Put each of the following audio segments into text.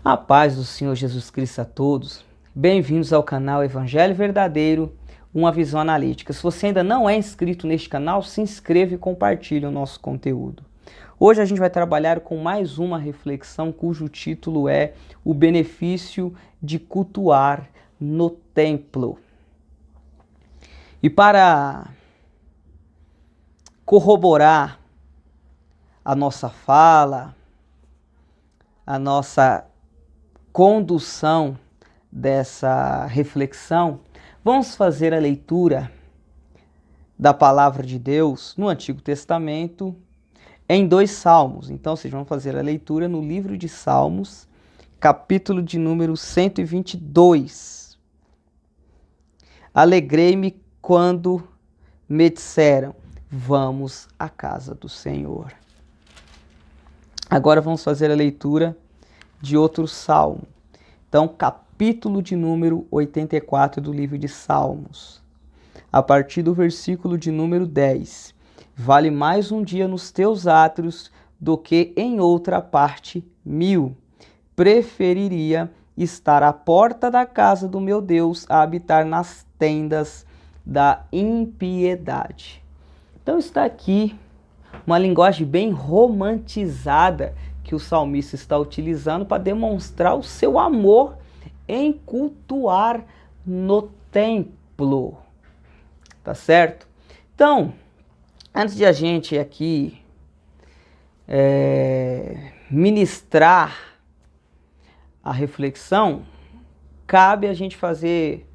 A paz do Senhor Jesus Cristo a todos. Bem-vindos ao canal Evangelho Verdadeiro, uma visão analítica. Se você ainda não é inscrito neste canal, se inscreva e compartilhe o nosso conteúdo. Hoje a gente vai trabalhar com mais uma reflexão cujo título é O benefício de cultuar no templo. E para corroborar a nossa fala, a nossa condução dessa reflexão, vamos fazer a leitura da palavra de Deus no Antigo Testamento em 2 salmos. Então, vocês vão fazer a leitura no livro de Salmos, capítulo de número 122. Alegrei-me quando me disseram, vamos à casa do Senhor. Agora vamos fazer a leitura de outro salmo. Então, capítulo de número 84 do livro de Salmos. A partir do versículo de número 10. Vale mais um dia nos teus átrios do que em outra parte 1000. Preferiria estar à porta da casa do meu Deus a habitar nas tendas da impiedade. Então está aqui uma linguagem bem romantizada que o salmista está utilizando para demonstrar o seu amor em cultuar no templo. Tá certo? Então, antes de a gente aqui ministrar a reflexão, cabe a gente fazer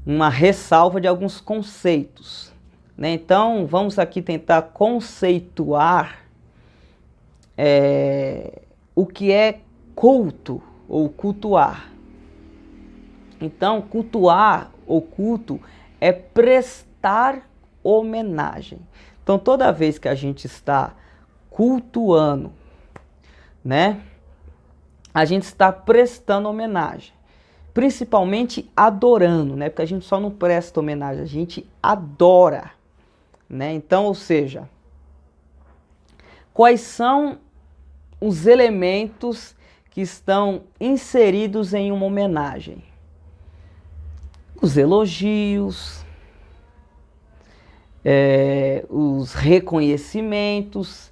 uma ressalva de alguns conceitos, né? Então, vamos aqui tentar conceituar o que é culto ou cultuar. Então, cultuar ou culto é prestar homenagem. Então, toda vez que a gente está cultuando, né, a gente está prestando homenagem. Principalmente adorando, né? Porque a gente só não presta homenagem, a gente adora, né? Então, ou seja, quais são os elementos que estão inseridos em uma homenagem? Os elogios, os reconhecimentos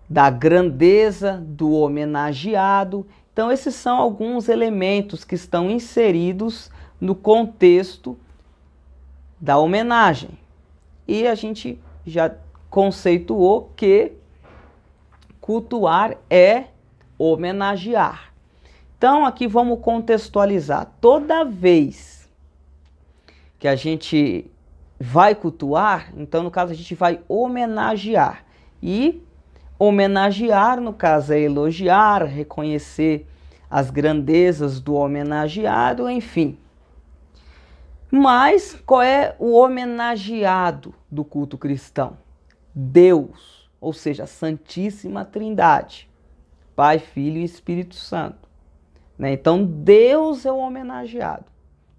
da grandeza do homenageado. Então, esses são alguns elementos que estão inseridos no contexto da homenagem. E a gente já conceituou que cultuar é homenagear. Então, aqui vamos contextualizar. Toda vez que a gente vai cultuar, então, no caso, a gente vai homenagear. E homenagear, no caso, é elogiar, reconhecer as grandezas do homenageado, enfim. Mas qual é o homenageado do culto cristão? Deus, ou seja, a Santíssima Trindade, Pai, Filho e Espírito Santo. Né? Então, Deus é o homenageado.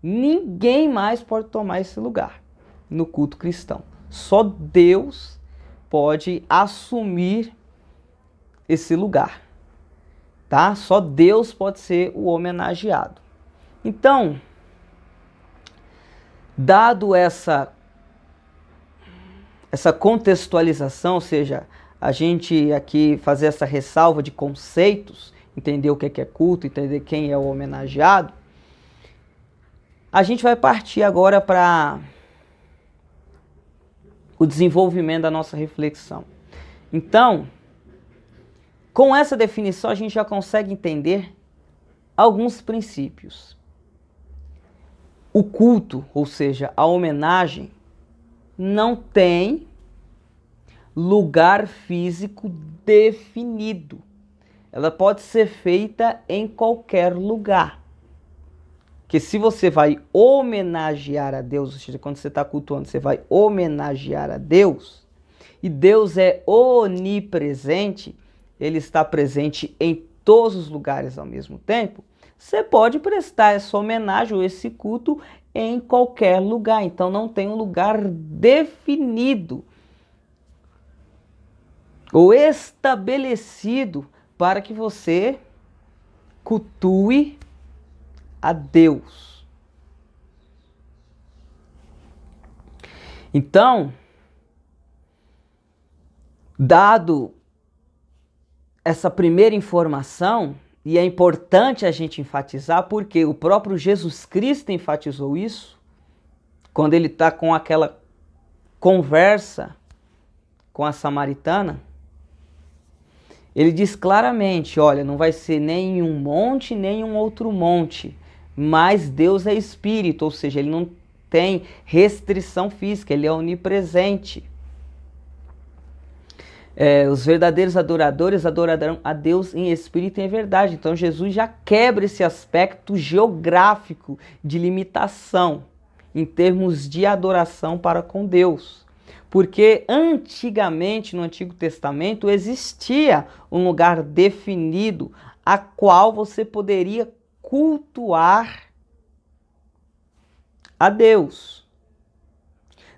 Ninguém mais pode tomar esse lugar no culto cristão. Só Deus pode assumir esse lugar. Tá? Só Deus pode ser o homenageado. Então, dado essa contextualização, ou seja, a gente aqui fazer essa ressalva de conceitos, entender o que é culto, entender quem é o homenageado, a gente vai partir agora para o desenvolvimento da nossa reflexão. Então, com essa definição, a gente já consegue entender alguns princípios. O culto, ou seja, a homenagem, não tem lugar físico definido. Ela pode ser feita em qualquer lugar. Que se você vai homenagear a Deus, ou seja, quando você está cultuando, você vai homenagear a Deus, e Deus é onipresente, Ele está presente em todos os lugares ao mesmo tempo, você pode prestar essa homenagem ou esse culto em qualquer lugar. Então não tem um lugar definido ou estabelecido para que você cultue a Deus. Então, dado essa primeira informação, e é importante a gente enfatizar porque o próprio Jesus Cristo enfatizou isso, quando ele está com aquela conversa com a samaritana, ele diz claramente, olha, não vai ser nem um monte, nem um outro monte, mas Deus é espírito, ou seja, ele não tem restrição física, ele é onipresente. Os verdadeiros adoradores adorarão a Deus em espírito e em verdade. Então Jesus já quebra esse aspecto geográfico de limitação em termos de adoração para com Deus. Porque antigamente, no Antigo Testamento, existia um lugar definido a qual você poderia cultuar a Deus.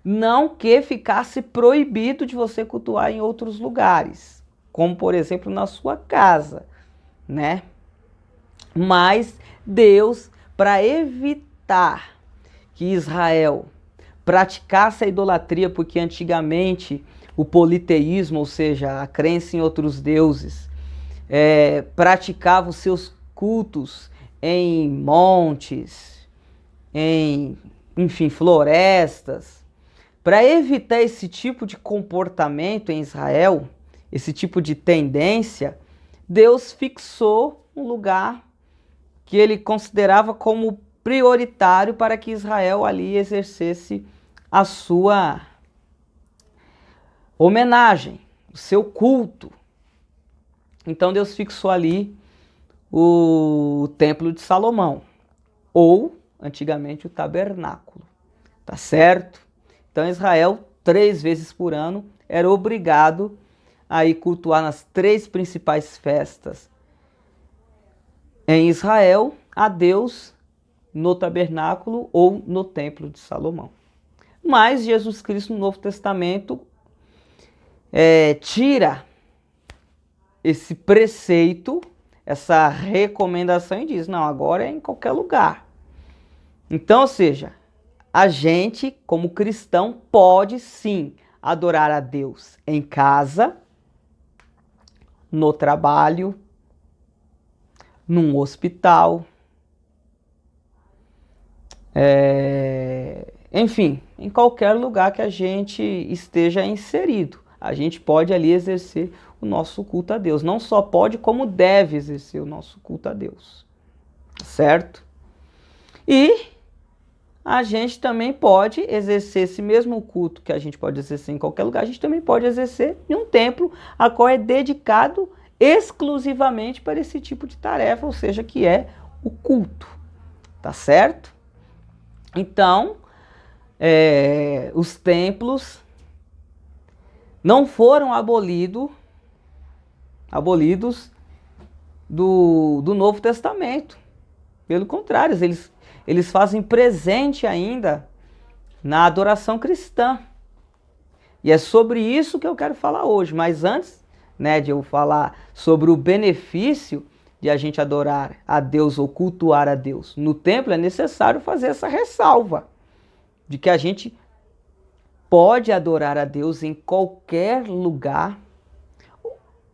Não que ficasse proibido de você cultuar em outros lugares, como por exemplo na sua casa, né? Mas Deus, para evitar que Israel praticasse a idolatria, porque antigamente o politeísmo, ou seja, a crença em outros deuses, praticava os seus cultos em montes, enfim, florestas. Para evitar esse tipo de comportamento em Israel, esse tipo de tendência, Deus fixou um lugar que ele considerava como prioritário para que Israel ali exercesse a sua homenagem, o seu culto. Então Deus fixou ali o Templo de Salomão, ou antigamente o tabernáculo, tá certo? Então Israel, 3 vezes por ano, era obrigado a ir cultuar nas 3 principais festas em Israel a Deus no tabernáculo ou no Templo de Salomão. Mas Jesus Cristo no Novo Testamento tira esse preceito, essa recomendação e diz, não, agora é em qualquer lugar. Então, ou seja, a gente, como cristão, pode sim adorar a Deus em casa, no trabalho, num hospital, enfim, em qualquer lugar que a gente esteja inserido. A gente pode ali exercer o nosso culto a Deus. Não só pode, como deve exercer o nosso culto a Deus. Certo? E a gente também pode exercer esse mesmo culto que a gente pode exercer em qualquer lugar, a gente também pode exercer em um templo a qual é dedicado exclusivamente para esse tipo de tarefa, ou seja, que é o culto. Tá certo? Então, os templos não foram abolidos do Novo Testamento. Pelo contrário, eles fazem presente ainda na adoração cristã. E é sobre isso que eu quero falar hoje. Mas antes, né, de eu falar sobre o benefício de a gente adorar a Deus ou cultuar a Deus no templo, é necessário fazer essa ressalva de que a gente pode adorar a Deus em qualquer lugar.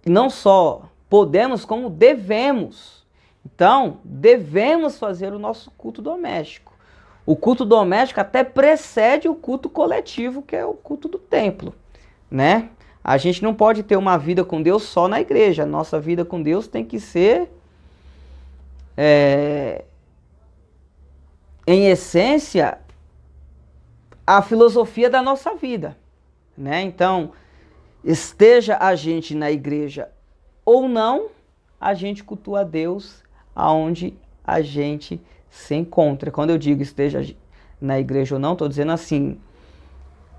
Não só podemos, como devemos. Então, devemos fazer o nosso culto doméstico. O culto doméstico até precede o culto coletivo, que é o culto do templo, né? A gente não pode ter uma vida com Deus só na igreja. A nossa vida com Deus tem que ser, em essência, a filosofia da nossa vida, né? Então, esteja a gente na igreja ou não, a gente cultua a Deus aonde a gente se encontra. Quando eu digo esteja na igreja ou não, estou dizendo assim,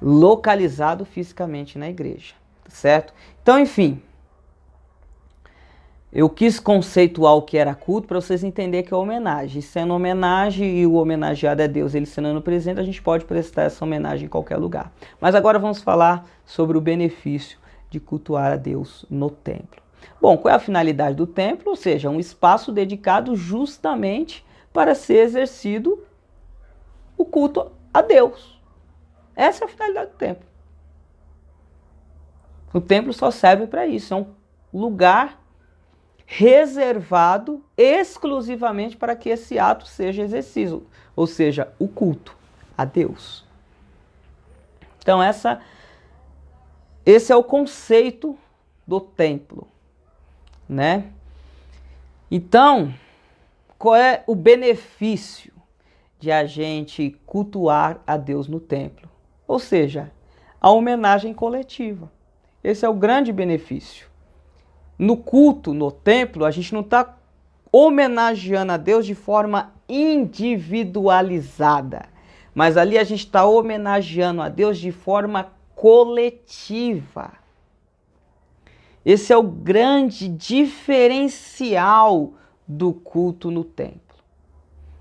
localizado fisicamente na igreja, certo? Então, enfim, eu quis conceituar o que era culto para vocês entenderem que é homenagem. Sendo homenagem e o homenageado é Deus, ele sendo presente, a gente pode prestar essa homenagem em qualquer lugar. Mas agora vamos falar sobre o benefício de cultuar a Deus no templo. Bom, qual é a finalidade do templo? Ou seja, um espaço dedicado justamente para ser exercido o culto a Deus. Essa é a finalidade do templo. O templo só serve para isso, é um lugar reservado exclusivamente para que esse ato seja exercido, ou seja, o culto a Deus. Então esse é o conceito do templo, né? Então, qual é o benefício de a gente cultuar a Deus no templo? Ou seja, a homenagem coletiva. Esse é o grande benefício. No culto, no templo, a gente não está homenageando a Deus de forma individualizada, mas ali a gente está homenageando a Deus de forma coletiva. Esse é o grande diferencial do culto no templo.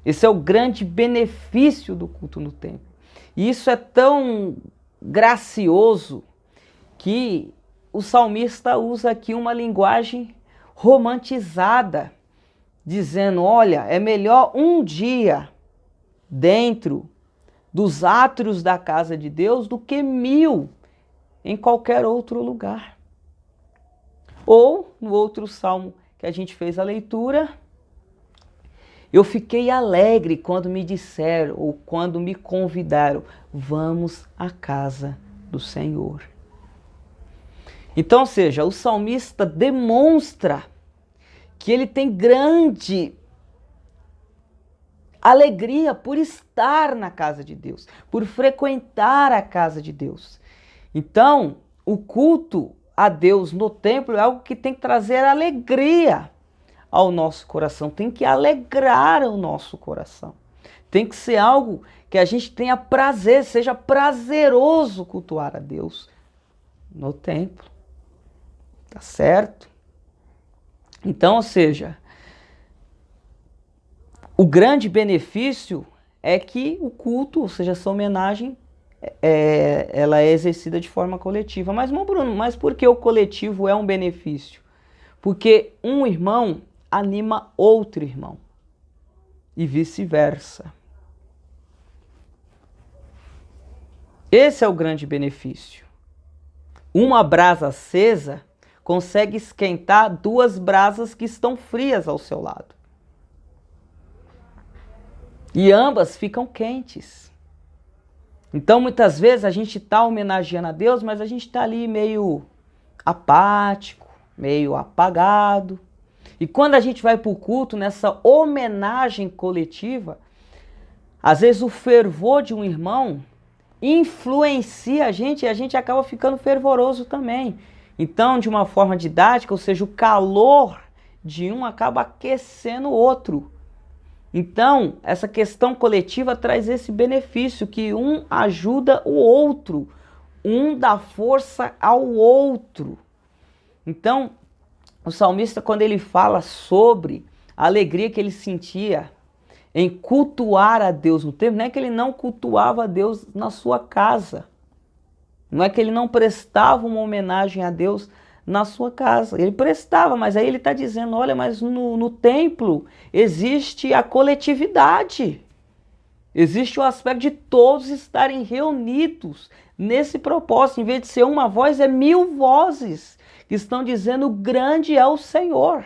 Esse é o grande benefício do culto no templo. E isso é tão gracioso que o salmista usa aqui uma linguagem romantizada, dizendo, olha, é melhor um dia dentro dos átrios da casa de Deus do que 1000 em qualquer outro lugar. Ou, no outro salmo que a gente fez a leitura, eu fiquei alegre quando me disseram, ou quando me convidaram, vamos à casa do Senhor. Então, ou seja, o salmista demonstra que ele tem grande alegria por estar na casa de Deus, por frequentar a casa de Deus. Então, o culto a Deus no templo é algo que tem que trazer alegria ao nosso coração, tem que alegrar o nosso coração. Tem que ser algo que a gente tenha prazer, seja prazeroso cultuar a Deus no templo. Tá certo? Então, ou seja, o grande benefício é que o culto, ou seja, essa homenagem, ela é exercida de forma coletiva. Mas, Bruno, mas por que o coletivo é um benefício? Porque um irmão anima outro irmão e vice-versa. Esse é o grande benefício. Uma brasa acesa consegue esquentar 2 brasas que estão frias ao seu lado. E ambas ficam quentes. Então, muitas vezes, a gente está homenageando a Deus, mas a gente está ali meio apático, meio apagado. E quando a gente vai para o culto, nessa homenagem coletiva, às vezes o fervor de um irmão influencia a gente e a gente acaba ficando fervoroso também. Então, de uma forma didática, ou seja, o calor de um acaba aquecendo o outro. Então, essa questão coletiva traz esse benefício, que um ajuda o outro, um dá força ao outro. Então, o salmista, quando ele fala sobre a alegria que ele sentia em cultuar a Deus no templo, não é que ele não cultuava a Deus na sua casa. Não é que ele não prestava uma homenagem a Deus na sua casa. Ele prestava, mas aí ele está dizendo, olha, mas no templo existe a coletividade. Existe o aspecto de todos estarem reunidos nesse propósito. Em vez de ser uma voz, é 1000 vozes que estão dizendo, grande é o Senhor.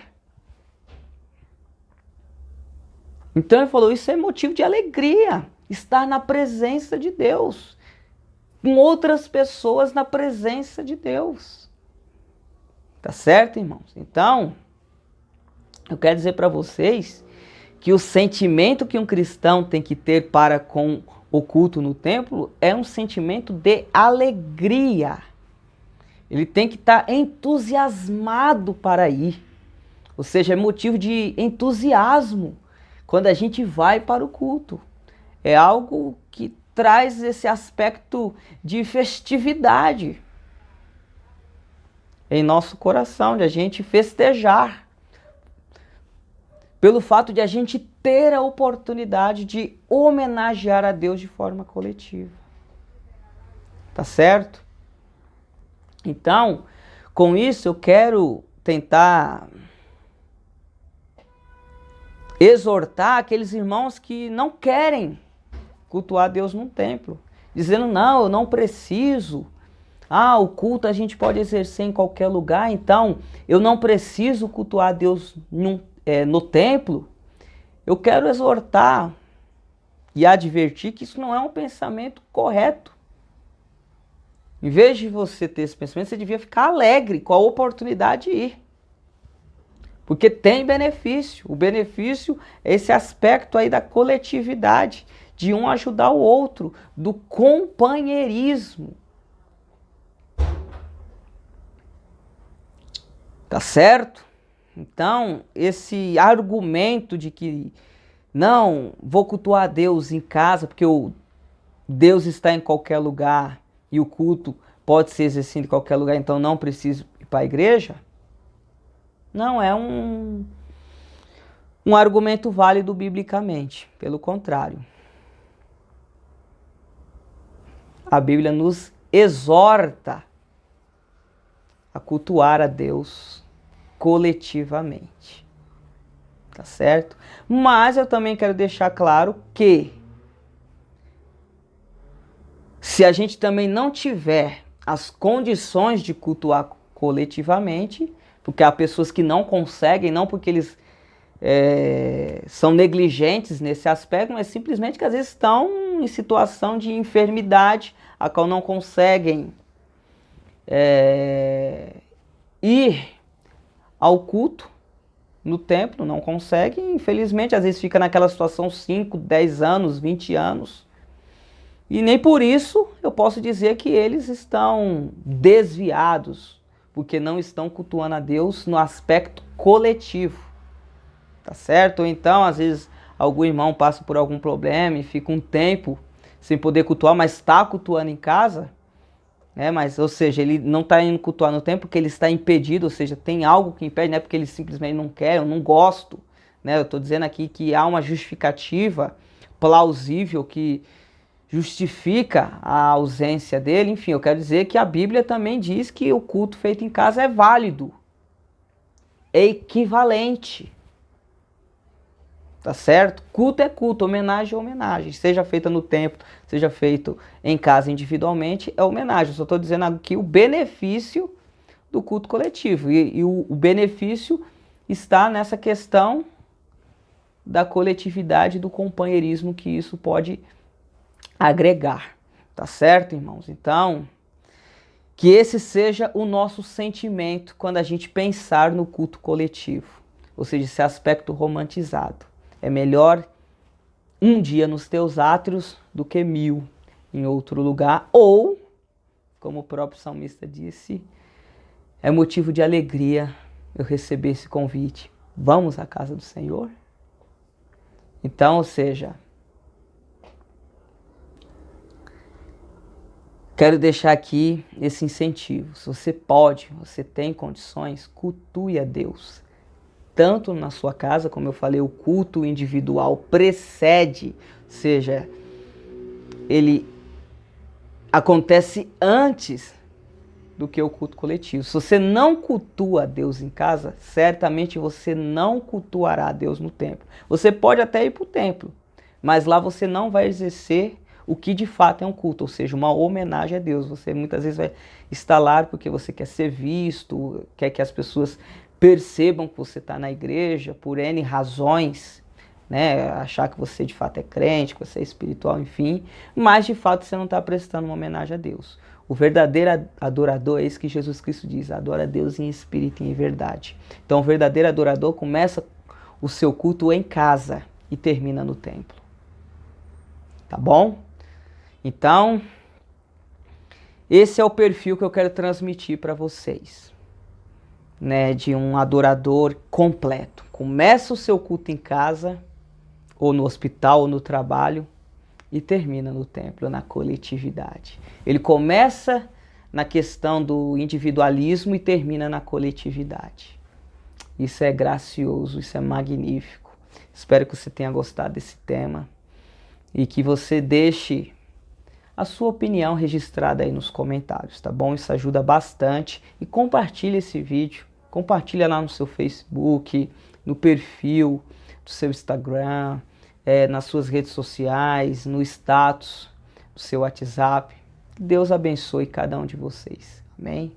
Então ele falou, isso é motivo de alegria, estar na presença de Deus, com outras pessoas na presença de Deus. Tá certo, irmãos? Então, eu quero dizer para vocês que o sentimento que um cristão tem que ter para com o culto no templo é um sentimento de alegria. Ele tem que estar entusiasmado para ir. Ou seja, é motivo de entusiasmo quando a gente vai para o culto. É algo que traz esse aspecto de festividade em nosso coração, de a gente festejar, pelo fato de a gente ter a oportunidade de homenagear a Deus de forma coletiva. Tá certo? Então, com isso eu quero tentar exortar aqueles irmãos que não querem cultuar Deus num templo, dizendo, não, eu não preciso. Ah, o culto a gente pode exercer em qualquer lugar, então eu não preciso cultuar Deus no templo. Eu quero exortar e advertir que isso não é um pensamento correto. Em vez de você ter esse pensamento, você devia ficar alegre com a oportunidade de ir. Porque tem benefício. O benefício é esse aspecto aí da coletividade, de um ajudar o outro, do companheirismo. Tá certo? Então, esse argumento de que não, vou cultuar a Deus em casa, porque Deus está em qualquer lugar e o culto pode ser exercido em qualquer lugar, então não preciso ir para a igreja, não é um argumento válido biblicamente. Pelo contrário. A Bíblia nos exorta a cultuar a Deus coletivamente. Tá certo? Mas eu também quero deixar claro que se a gente também não tiver as condições de cultuar coletivamente, porque há pessoas que não conseguem, não porque eles são negligentes nesse aspecto, mas simplesmente que às vezes estão em situação de enfermidade, a qual não conseguem ir ao culto no templo, não conseguem, infelizmente, às vezes fica naquela situação 5, 10 anos, 20 anos, e nem por isso eu posso dizer que eles estão desviados, porque não estão cultuando a Deus no aspecto coletivo. Tá certo? Ou então, às vezes, algum irmão passa por algum problema e fica um tempo sem poder cultuar, mas está cultuando em casa, né? Mas, ou seja, ele não está indo cultuar no templo porque ele está impedido, ou seja, tem algo que impede, não é porque ele simplesmente não quer, eu não gosto, né? Eu estou dizendo aqui que há uma justificativa plausível que justifica a ausência dele. Enfim, eu quero dizer que a Bíblia também diz que o culto feito em casa é válido, é equivalente. Tá certo? Culto é culto, homenagem é homenagem. Seja feita no templo, seja feito em casa individualmente, é homenagem. Eu só estou dizendo aqui o benefício do culto coletivo. E o benefício está nessa questão da coletividade, do companheirismo que isso pode agregar. Tá certo, irmãos? Então, que esse seja o nosso sentimento quando a gente pensar no culto coletivo. Ou seja, esse aspecto romantizado. É melhor um dia nos teus átrios do que 1000 em outro lugar. Ou, como o próprio salmista disse, é motivo de alegria eu receber esse convite. Vamos à casa do Senhor? Então, ou seja, quero deixar aqui esse incentivo. Se você pode, você tem condições, cultue a Deus. Tanto na sua casa, como eu falei, o culto individual precede, ou seja, ele acontece antes do que o culto coletivo. Se você não cultua a Deus em casa, certamente você não cultuará a Deus no templo. Você pode até ir para o templo, mas lá você não vai exercer o que de fato é um culto, ou seja, uma homenagem a Deus. Você muitas vezes vai estar lá porque você quer ser visto, quer que as pessoas percebam que você está na igreja por N razões, né? Achar que você de fato é crente, que você é espiritual, enfim, mas de fato você não está prestando uma homenagem a Deus. O verdadeiro adorador é isso que Jesus Cristo diz, adora a Deus em espírito e em verdade. Então o verdadeiro adorador começa o seu culto em casa e termina no templo. Tá bom? Então, esse é o perfil que eu quero transmitir para vocês. Né, de um adorador completo. Começa o seu culto em casa, ou no hospital, ou no trabalho, e termina no templo, na coletividade. Ele começa na questão do individualismo e termina na coletividade. Isso é gracioso, isso é magnífico. Espero que você tenha gostado desse tema e que você deixe a sua opinião registrada aí nos comentários, tá bom? Isso ajuda bastante. E compartilhe esse vídeo Compartilha lá no seu Facebook, no perfil do seu Instagram, nas suas redes sociais, no status do seu WhatsApp. Que Deus abençoe cada um de vocês. Amém?